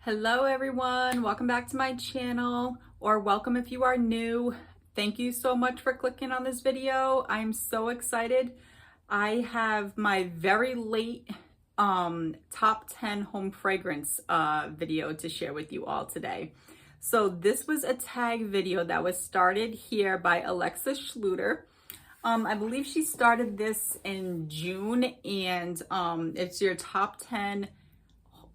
Hello everyone, welcome back to my channel, or welcome if you are new. Thank you so much for clicking on this video. I'm so excited. I have my very late top 10 home fragrance video to share with you all today. So this was a tag video that was started here by Alexa Schluter. I believe she started this in June, and it's your top 10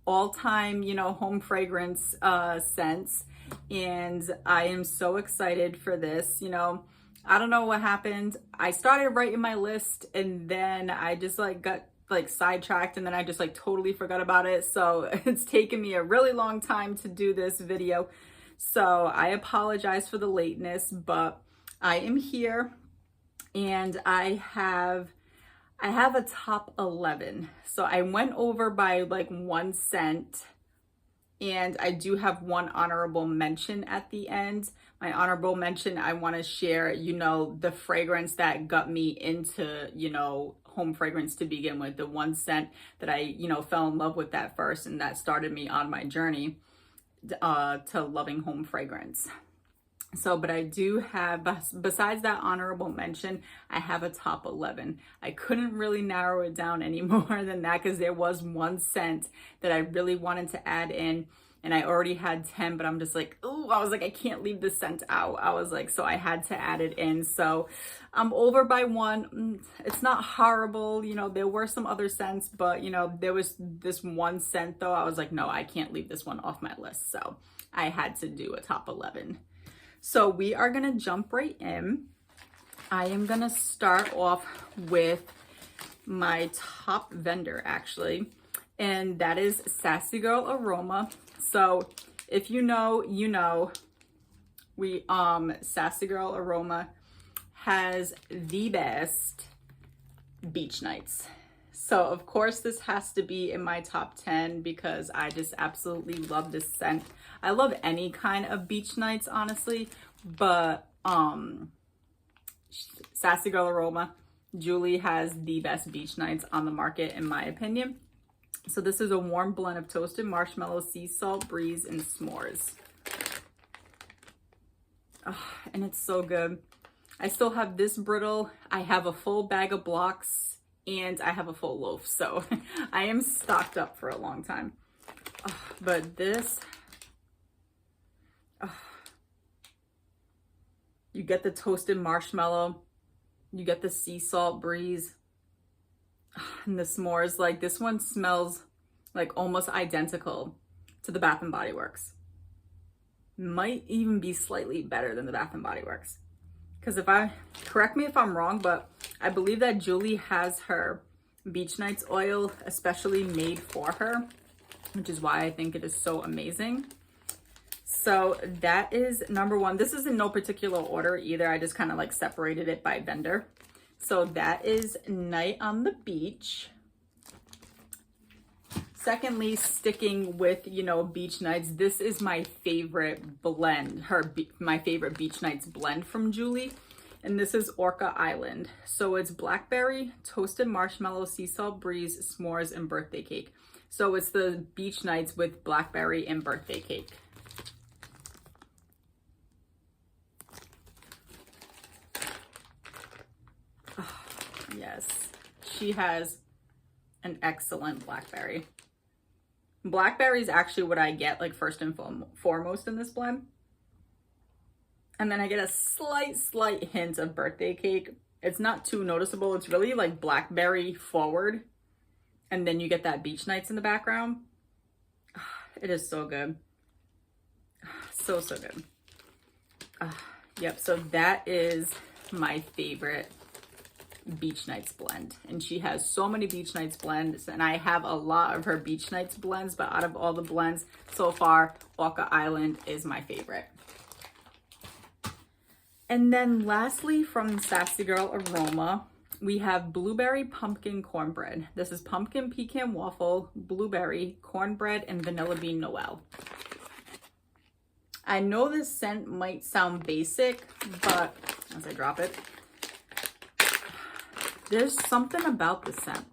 all-time, home fragrance scents. And I am so excited for this. I don't know what happened. I started writing my list and then I just got sidetracked, and then I just totally forgot about it. So it's taken me a really long time to do this video. So I apologize for the lateness, but I am here and I have a top 11. So I went over by 1 scent, and I do have one honorable mention at the end. My honorable mention, I want to share, the fragrance that got me into, home fragrance to begin with, the 1 scent that I, fell in love with that first, and that started me on my journey to loving home fragrance. So, but I do have, besides that honorable mention, I have a top 11. I couldn't really narrow it down any more than that because there was 1 scent that I really wanted to add in, and I already had 10, but I'm just I can't leave this scent out. So I had to add it in. So I'm over by 1. It's not horrible. There were some other scents, but there was this 1 scent though. I was like, no, I can't leave this one off my list. So I had to do a top 11. So we are gonna jump right in. I am gonna start off with my top vendor actually, and that is Sassy Girl Aroma. So if you know, Sassy Girl Aroma has the best beach nights. So of course this has to be in my top 10 because I just absolutely love this scent. I love any kind of beach nights, honestly, but Sassy Girl Aroma, Julie has the best beach nights on the market in my opinion. So this is a warm blend of toasted marshmallow, sea salt, breeze, and s'mores. Oh, and it's so good. I still have this brittle. I have a full bag of blocks, and I have a full loaf. So I am stocked up for a long time. Oh, but this, you get the toasted marshmallow, you get the sea salt breeze, and the s'mores. This one smells almost identical to the Bath and Body Works. Might even be slightly better than the Bath and Body Works. Because correct me if I'm wrong, but I believe that Julie has her Beach Nights oil especially made for her, which is why I think it is so amazing. So that is number 1. This is in no particular order either. I just kind of separated it by vendor. So that is Night on the Beach. Secondly, sticking with, beach nights, this is my favorite blend, my favorite beach nights blend from Julie. And this is Orca Island. So it's blackberry, toasted marshmallow, sea salt breeze, s'mores, and birthday cake. So it's the beach nights with blackberry and birthday cake. Oh, yes, she has an excellent blackberry. Blackberry is actually what I get first and foremost in this blend. And then I get a slight hint of birthday cake. It's not too noticeable. It's really blackberry forward. And then you get that beach nights in the background. It is so good. So good. Yep, so that is my favorite beach nights blend, and she has so many beach nights blends, and I have a lot of her beach nights blends, but out of all the blends so far, Orca Island is my favorite. And then lastly, from Sassy Girl Aroma, we have blueberry pumpkin cornbread. This is pumpkin pecan waffle, blueberry, cornbread, and vanilla bean Noel. I know this scent might sound basic, but as I drop it, there's something about the scent.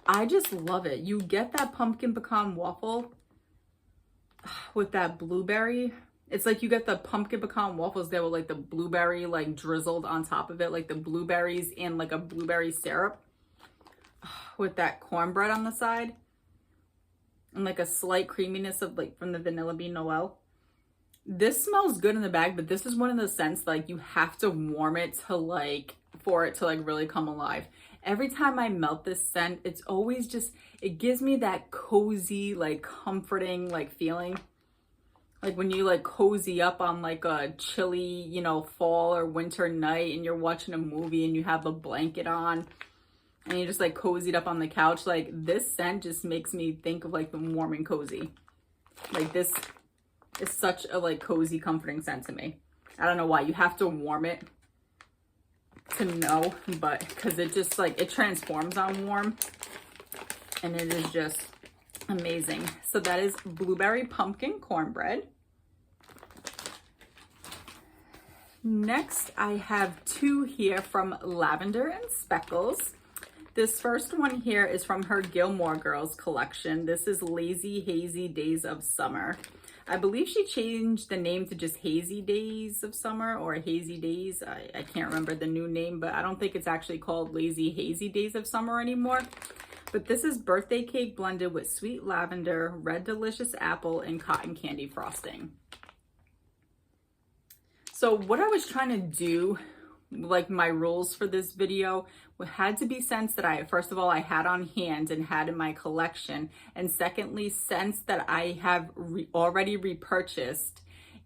I just love it. You get that pumpkin pecan waffle, with that blueberry. It's like you get the pumpkin pecan waffles there with like the blueberry like drizzled on top of it, like the blueberries and like a blueberry syrup with that cornbread on the side. And like a slight creaminess of like from the vanilla bean Noel. This smells good in the bag, but this is one of the scents like you have to warm it to like for it to like really come alive. Every time I melt this scent, it's always just, it gives me that cozy, like comforting like feeling. Like when you like cozy up on like a chilly, you know, fall or winter night and you're watching a movie and you have a blanket on and you're just like cozied up on the couch. Like this scent just makes me think of like the warm and cozy. Like this is such a like cozy, comforting scent to me. I don't know why. You have to warm it to know, but because it just like, it transforms on warm and it is just amazing. So that is blueberry pumpkin cornbread. Next, I have two here from Lavender and Speckles. This first one here is from her Gilmore Girls collection. This is Lazy Hazy Days of Summer. I believe she changed the name to just Hazy Days of Summer or Hazy Days. I can't remember the new name, but I don't think it's actually called Lazy Hazy Days of Summer anymore. But this is birthday cake blended with sweet lavender, red delicious apple, and cotton candy frosting. So what I was trying to do, like my rules for this video, had to be scents that I, first of all, I had on hand and had in my collection. And secondly, scents that I have already repurchased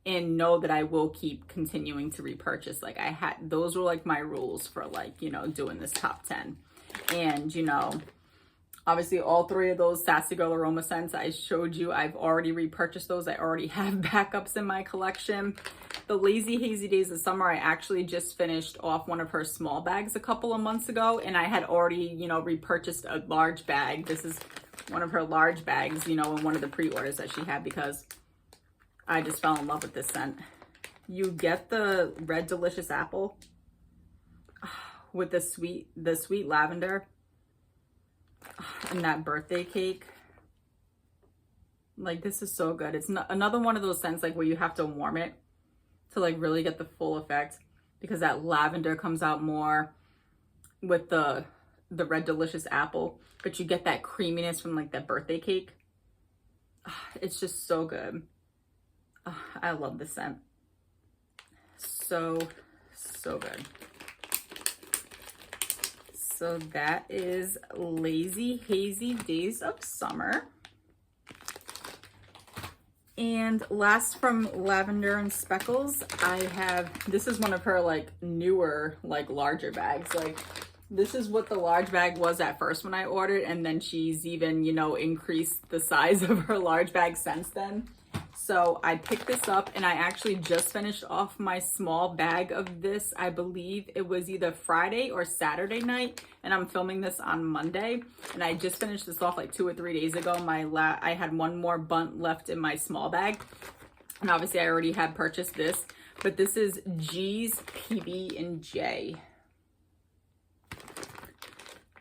and know that I will keep continuing to repurchase. Like I had, those were like my rules for like, you know, doing this top 10. And, you know, obviously all three of those Sassy Girl Aroma scents I showed you, I've already repurchased those. I already have backups in my collection. The Lazy Hazy Days of Summer, I actually just finished off one of her small bags a couple of months ago, and I had already, you know, repurchased a large bag. This is one of her large bags, you know, in one of the pre-orders that she had because I just fell in love with this scent. You get the red delicious apple with the sweet lavender and that birthday cake. Like this is so good. It's another one of those scents like where you have to warm it to like really get the full effect because that lavender comes out more with the red delicious apple, but you get that creaminess from like that birthday cake. It's just so good. I love this scent. So good. So that is Lazy Hazy Days of Summer. And last from Lavender and Speckles, I have, this is one of her like newer, like larger bags. Like this is what the large bag was at first when I ordered, and then she's even, you know, increased the size of her large bag since then. So I picked this up and I actually just finished off my small bag of this. I believe it was either Friday or Saturday night, and I'm filming this on Monday. And I just finished this off like 2 or 3 days ago. I had one more bunt left in my small bag. And obviously I already had purchased this, but this is G's PB&J.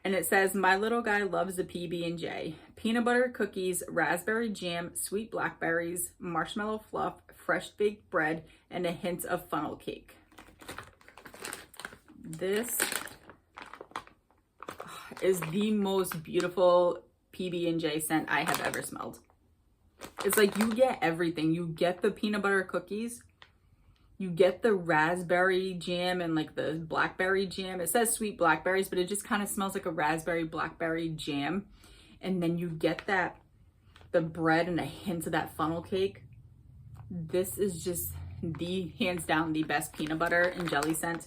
And it says, my little guy loves the PB&J. Peanut butter cookies, raspberry jam, sweet blackberries, marshmallow fluff, fresh baked bread, and a hint of funnel cake. This is the most beautiful PB&J scent I have ever smelled. It's like you get everything. You get the peanut butter cookies, you get the raspberry jam and like the blackberry jam. It says sweet blackberries, but it just kind of smells like a raspberry blackberry jam. And then you get that, the bread and a hint of that funnel cake. This is just the, hands down, the best peanut butter and jelly scent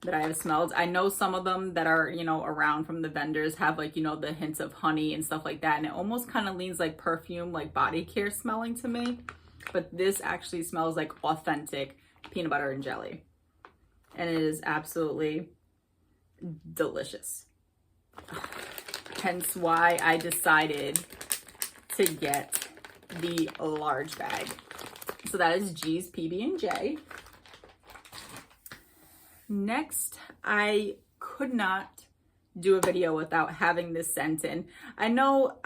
that I have smelled. I know some of them that are, you know, around from the vendors have like, you know, the hints of honey and stuff like that. And it almost kind of leans like perfume, like body care smelling to me. But this actually smells like authentic peanut butter and jelly. And it is absolutely delicious. Hence why I decided to get the large bag. So that is G's PB&J. Next, I could not do a video without having this scent in. I know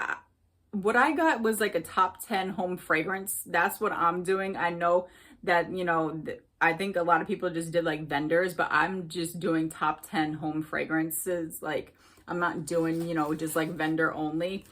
what I got was like a top 10 home fragrance. That's what I'm doing. I know that, you know, I think a lot of people just did like vendors, but I'm just doing top 10 home fragrances. Like, I'm not doing, you know, just like vendor only.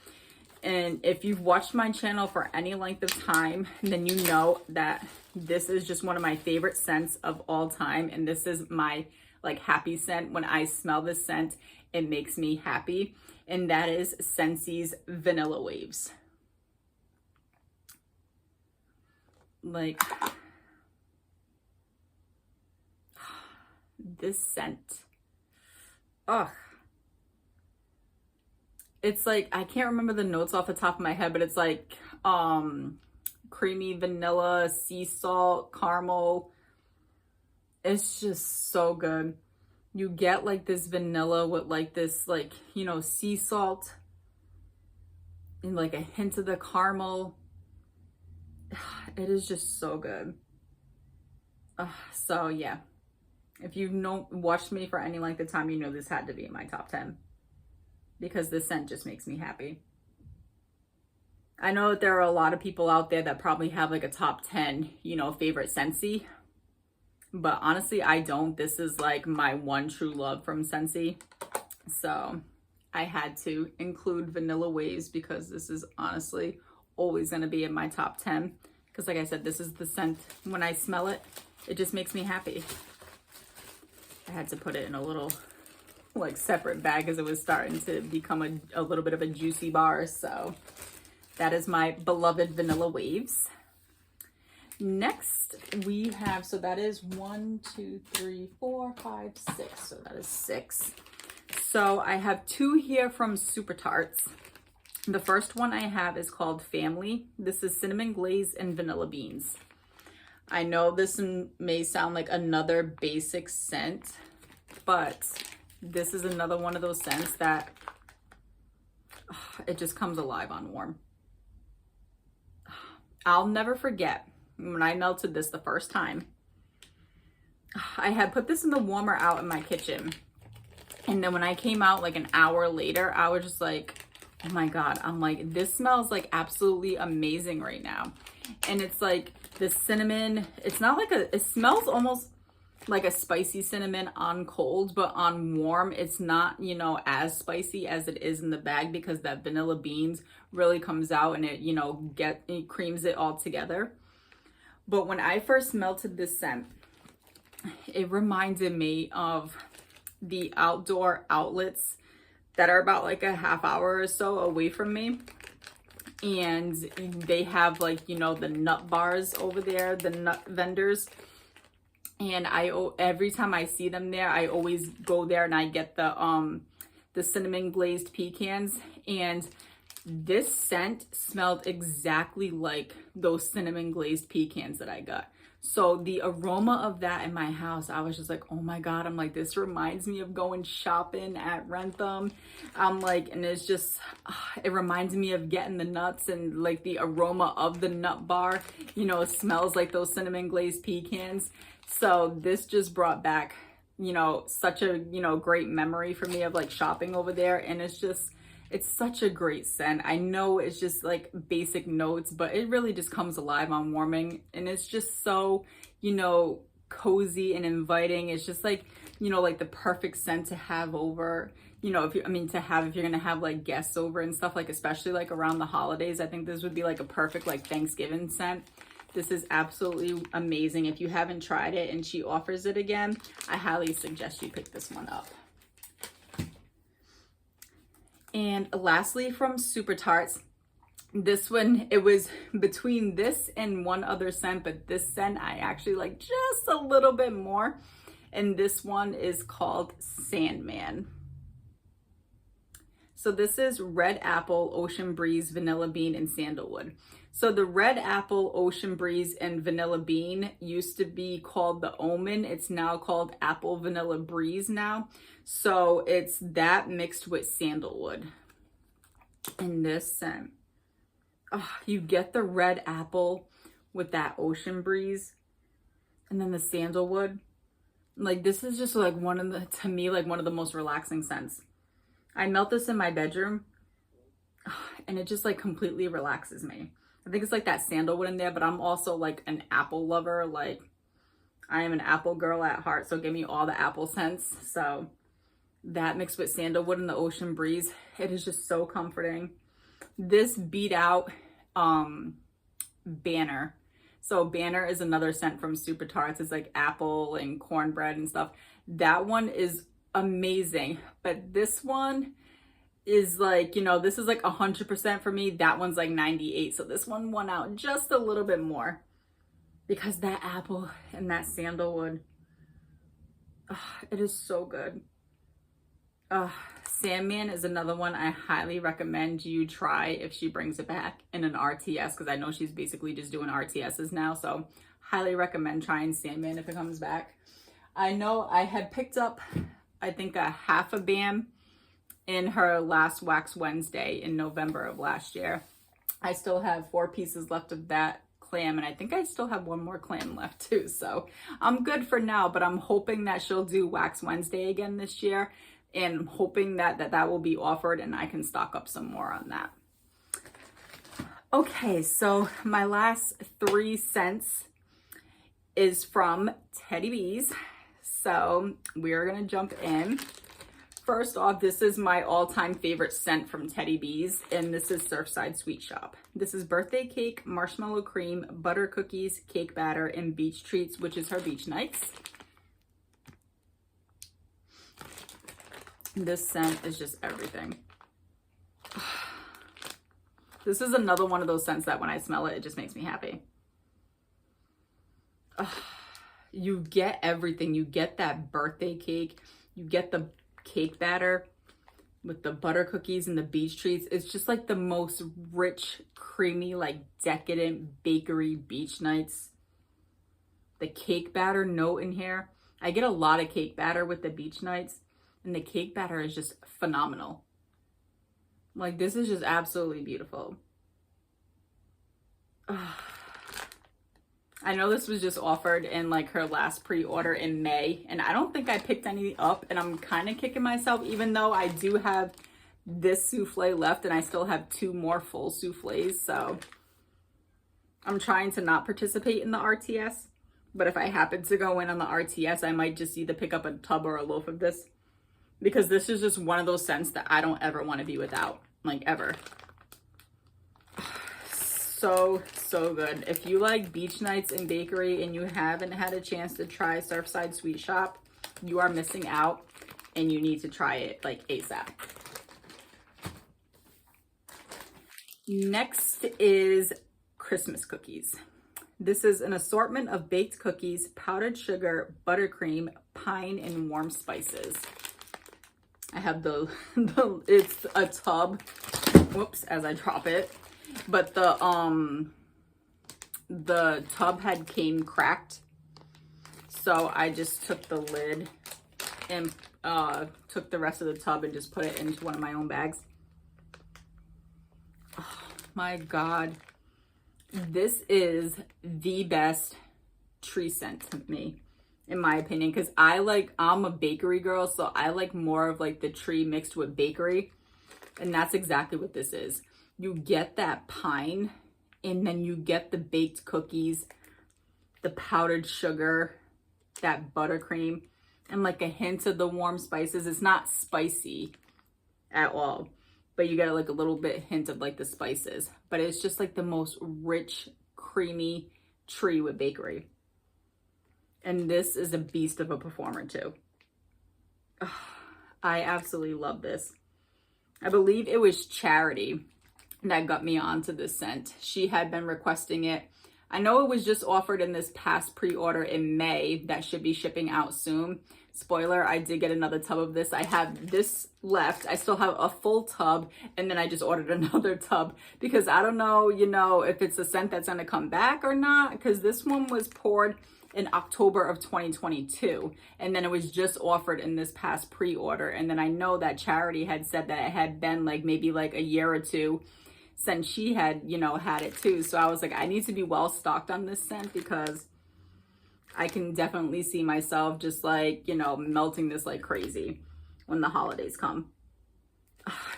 And if you've watched my channel for any length of time, then you know that this is just one of my favorite scents of all time. And this is my like happy scent. When I smell this scent, it makes me happy. And that is Sensei's Vanilla Waves. Like, this scent. Ugh. It's like, I can't remember the notes off the top of my head, but it's like creamy vanilla, sea salt, caramel. It's just so good. You get like this vanilla with like this, like, you know, sea salt and like a hint of the caramel. It is just so good. So yeah, if you've watched me for any length of time, you know this had to be in my top 10 because this scent just makes me happy. I know that there are a lot of people out there that probably have like a top 10, you know, favorite Sensei. But honestly, I don't. This is like my one true love from Sensei. So I had to include Vanilla Waves because this is honestly always going to be in my top 10. Because like I said, this is the scent. When I smell it, it just makes me happy. I had to put it in a little like separate bag as it was starting to become a little bit of a juicy bar. So that is my beloved Vanilla Waves. Next we have, so that is 1, 2, 3, 4, 5, 6. So that is 6. So I have 2 here from Super Tarts. The first one I have is called Family. This is cinnamon glaze and vanilla beans. I know this may sound like another basic scent, but this is another one of those scents that it just comes alive on warm. I'll never forget when I melted this the first time. I had put this in the warmer out in my kitchen. And then when I came out like an hour later, I was just like, oh my God. I'm like, this smells like absolutely amazing right now. And it's like the cinnamon, it's not like it smells almost like a spicy cinnamon on cold, but on warm, it's not, you know, as spicy as it is in the bag because that vanilla beans really comes out and it, you know, it creams it all together. But when I first melted this scent, it reminded me of the outdoor outlets that are about like a half hour or so away from me. And they have like, you know, the nut bars over there, the nut vendors. And every time I see them there, I always go there and I get the cinnamon glazed pecans. And this scent smelled exactly like those cinnamon glazed pecans that I got. So the aroma of that in my house, I was just like, oh my God. I'm like, this reminds me of going shopping at Rentham. I'm like, and it's just, it reminds me of getting the nuts and like the aroma of the nut bar, you know, it smells like those cinnamon glazed pecans. So this just brought back, you know, such a, you know, great memory for me of like shopping over there. And it's just, it's such a great scent. I know it's just like basic notes, but it really just comes alive on warming. And it's just so, you know, cozy and inviting. It's just like, you know, like the perfect scent to have over, you know, if you're going to have like guests over and stuff, like, especially like around the holidays. I think this would be like a perfect like Thanksgiving scent. This is absolutely amazing. If you haven't tried it and she offers it again, I highly suggest you pick this one up. And lastly, from Super Tarts, this one, it was between this and one other scent, but this scent I actually like just a little bit more. And this one is called Sandman. So this is red apple, ocean breeze, vanilla bean, and sandalwood. So the red apple, ocean breeze, and vanilla bean used to be called the Omen. It's now called apple vanilla breeze now. So it's that mixed with sandalwood in this scent. Oh, you get the red apple with that ocean breeze and then the sandalwood. Like, this is just like to me, like one of the most relaxing scents. I melt this in my bedroom and it just like completely relaxes me. I think it's like that sandalwood in there, but I'm also like an apple lover. Like I am an apple girl at heart, so give me all the apple scents. So that mixed with sandalwood and the ocean breeze, it is just so comforting. This beat out Banner. So Banner is another scent from Super Tarts. It's like apple and cornbread and stuff. That one is amazing, but this one is like, you know, this is like 100% for me. That one's like 98. So this one won out just a little bit more because that apple and that sandalwood, it is so good. Sandman is another one I highly recommend you try if she brings it back in an RTS, because I know she's basically just doing RTSs now. So highly recommend trying Sandman if it comes back. I know I had picked up, I think, a half a BAM in her last Wax Wednesday in November of last year. I still have 4 pieces left of that clam, and I think I still have 1 more clam left too. So I'm good for now, but I'm hoping that she'll do Wax Wednesday again this year, and I'm hoping that will be offered and I can stock up some more on that. Okay, so my last 3 scents is from Teddy Bees. So we're gonna jump in. First off, this is my all-time favorite scent from Teddy Bees, and this is Surfside Sweet Shop. This is birthday cake, marshmallow cream, butter cookies, cake batter, and beach treats, which is her beach nights. This scent is just everything. This is another one of those scents that when I smell it, it just makes me happy. You get everything. You get that birthday cake. You get the cake batter with the butter cookies and the beach treats. It's just like the most rich, creamy, like decadent bakery beach nights. The cake batter note in here. I get a lot of cake batter with the beach nights, and the cake batter is just phenomenal. Like, this is just absolutely beautiful. I know this was just offered in like her last pre-order in May, and I don't think I picked any up, and I'm kind of kicking myself, even though I do have this souffle left and I still have 2 more full souffles. So I'm trying to not participate in the RTS, but if I happen to go in on the RTS, I might just either pick up a tub or a loaf of this, because this is just one of those scents that I don't ever want to be without, like ever. So good. If you like beach nights and bakery and you haven't had a chance to try Surfside Sweet Shop, you are missing out, and you need to try it like ASAP. Next is Christmas cookies. This is an assortment of baked cookies, powdered sugar, buttercream, pine, and warm spices. I have it's a tub. Whoops, as I drop it. But the tub came cracked, so I just took the lid and took the rest of the tub and just put it into one of my own bags. Oh my God, this is the best tree scent to me, in my opinion, because I'm a bakery girl, so I like more of like the tree mixed with bakery, and that's exactly what this is. You get that pine, and then you get the baked cookies, the powdered sugar, that buttercream, and like a hint of the warm spices. It's not spicy at all, but you get like a little bit hint of like the spices. But it's just like the most rich, creamy tree with bakery. And this is a beast of a performer too. I absolutely love this. I believe it was Charity that got me onto this scent. She had been requesting it. I know it was just offered in this past pre-order in May that should be shipping out soon. Spoiler, I did get another tub of this. I have this left. I still have a full tub, and then I just ordered another tub because I don't know, if it's a scent that's gonna come back or not, because this one was poured in October of 2022, and then it was just offered in this past pre-order. And then I know that Charity had said that it had been like maybe like a year or 2 since she had, had it too. So I was like, I need to be well stocked on this scent, because I can definitely see myself just like, melting this like crazy when the holidays come,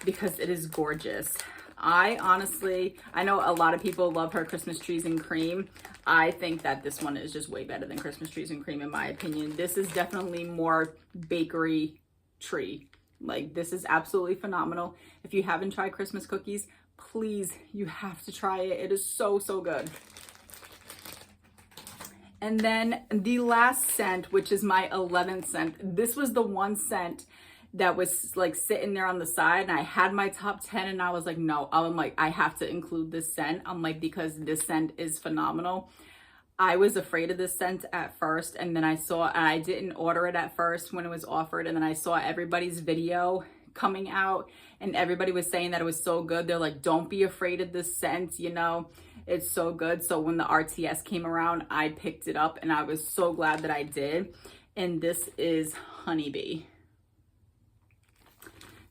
because it is gorgeous. I honestly, I know a lot of people love her Christmas trees and cream. I think that this one is just way better than Christmas trees and cream in my opinion. This is definitely more bakery tree. Like, this is absolutely phenomenal. If you haven't tried Christmas cookies, please, you have to try it. It is so, so good. And then the last scent, which is my 11th scent. This was the one scent that was like sitting there on the side, and I had my top 10 and I was like, no, I'm like, I have to include this scent. I'm like, because this scent is phenomenal. I was afraid of this scent at first, and then I didn't order it at first when it was offered, and then I saw everybody's video coming out and everybody was saying that it was so good. They're like, don't be afraid of this scent, you know, it's so good. So when the RTS came around, I picked it up and I was so glad that I did. And this is Honeybee.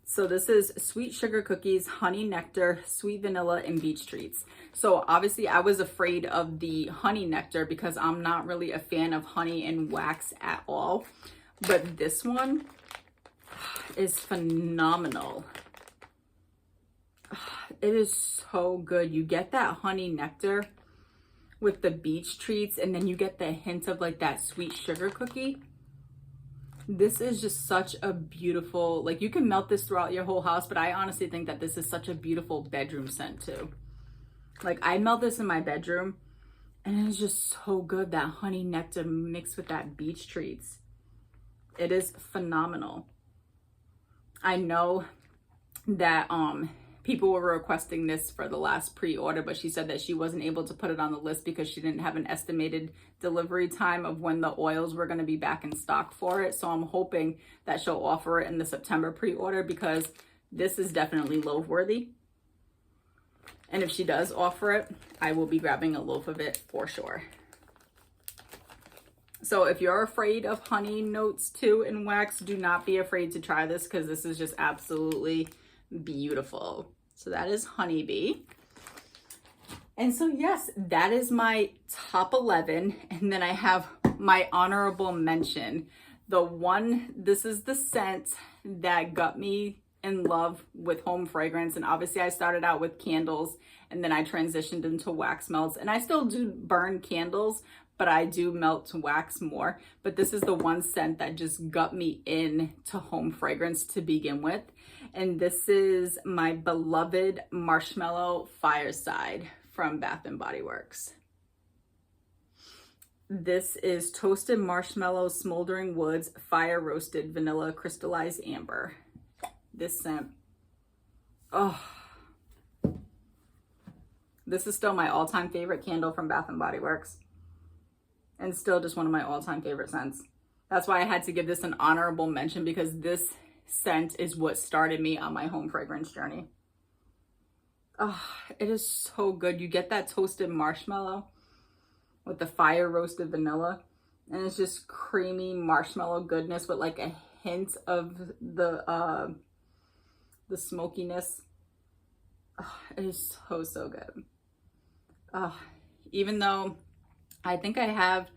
So this is sweet sugar cookies, honey nectar, sweet vanilla, and beach treats. So obviously I was afraid of the honey nectar because I'm not really a fan of honey and wax at all. But this one is phenomenal. It is so good. You get that honey nectar with the beach treats, and then you get the hint of like that sweet sugar cookie. This is just such a beautiful, like, you can melt this throughout your whole house, but I honestly think that this is such a beautiful bedroom scent too. Like, I melt this in my bedroom and it's just so good. That honey nectar mixed with that beach treats. It is phenomenal. I know that people were requesting this for the last pre-order, but she said that she wasn't able to put it on the list because she didn't have an estimated delivery time of when the oils were going to be back in stock for it. So I'm hoping that she'll offer it in the September pre-order because this is definitely loaf worthy. And if she does offer it, I will be grabbing a loaf of it for sure. So if you're afraid of honey notes too in wax, do not be afraid to try this because this is just absolutely beautiful. So that is Honeybee. And so yes, that is my top 11. And then I have my honorable mention. This is the scent that got me in love with home fragrance. And obviously I started out with candles and then I transitioned into wax melts, and I still do burn candles, but I do melt to wax more. But this is the one scent that just got me into home fragrance to begin with. And this is my beloved Marshmallow Fireside from Bath & Body Works. This is toasted marshmallow, smoldering woods, fire roasted vanilla, crystallized amber. This scent, oh, this is still my all-time favorite candle from Bath & Body Works. And still just one of my all-time favorite scents. That's why I had to give this an honorable mention, because this scent is what started me on my home fragrance journey. Oh, it is so good. You get that toasted marshmallow with the fire roasted vanilla, and it's just creamy marshmallow goodness with like a hint of the smokiness. Oh, it is so, so good. Even though I think I have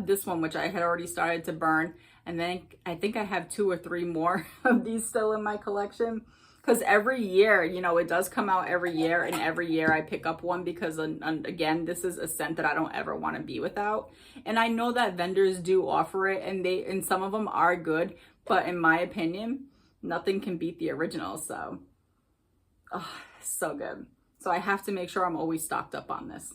this one, which I had already started to burn. And then I think I have 2 or 3 more of these still in my collection. Because every year, you know, it does come out every year. And every year I pick up one because, again, this is a scent that I don't ever want to be without. And I know that vendors do offer it, and some of them are good. But in my opinion, nothing can beat the original. So, oh, so good. So I have to make sure I'm always stocked up on this.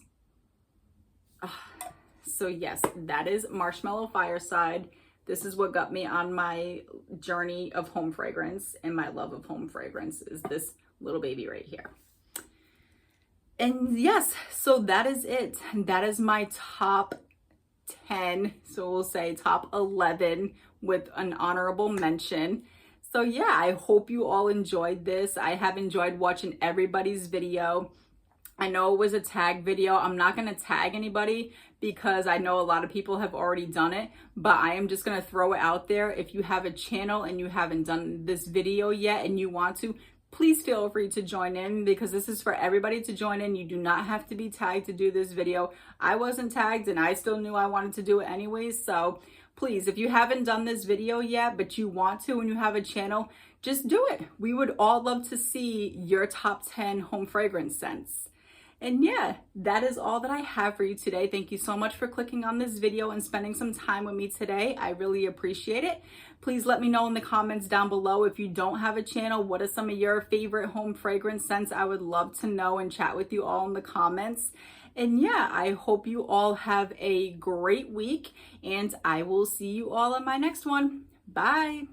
So yes, that is Marshmallow Fireside. This is what got me on my journey of home fragrance, and my love of home fragrance is this little baby right here. And yes, so that is it. That is my top 10. So we'll say top 11 with an honorable mention. So yeah, I hope you all enjoyed this. I have enjoyed watching everybody's video. I know it was a tag video. I'm not going to tag anybody because I know a lot of people have already done it, but I am just going to throw it out there. If you have a channel and you haven't done this video yet and you want to, please feel free to join in because this is for everybody to join in. You do not have to be tagged to do this video. I wasn't tagged and I still knew I wanted to do it anyways. So please, if you haven't done this video yet, but you want to and you have a channel, just do it. We would all love to see your top 10 home fragrance scents. And yeah, that is all that I have for you today. Thank you so much for clicking on this video and spending some time with me today. I really appreciate it. Please let me know in the comments down below if you don't have a channel, what are some of your favorite home fragrance scents? I would love to know and chat with you all in the comments. And yeah, I hope you all have a great week and I will see you all in my next one. Bye.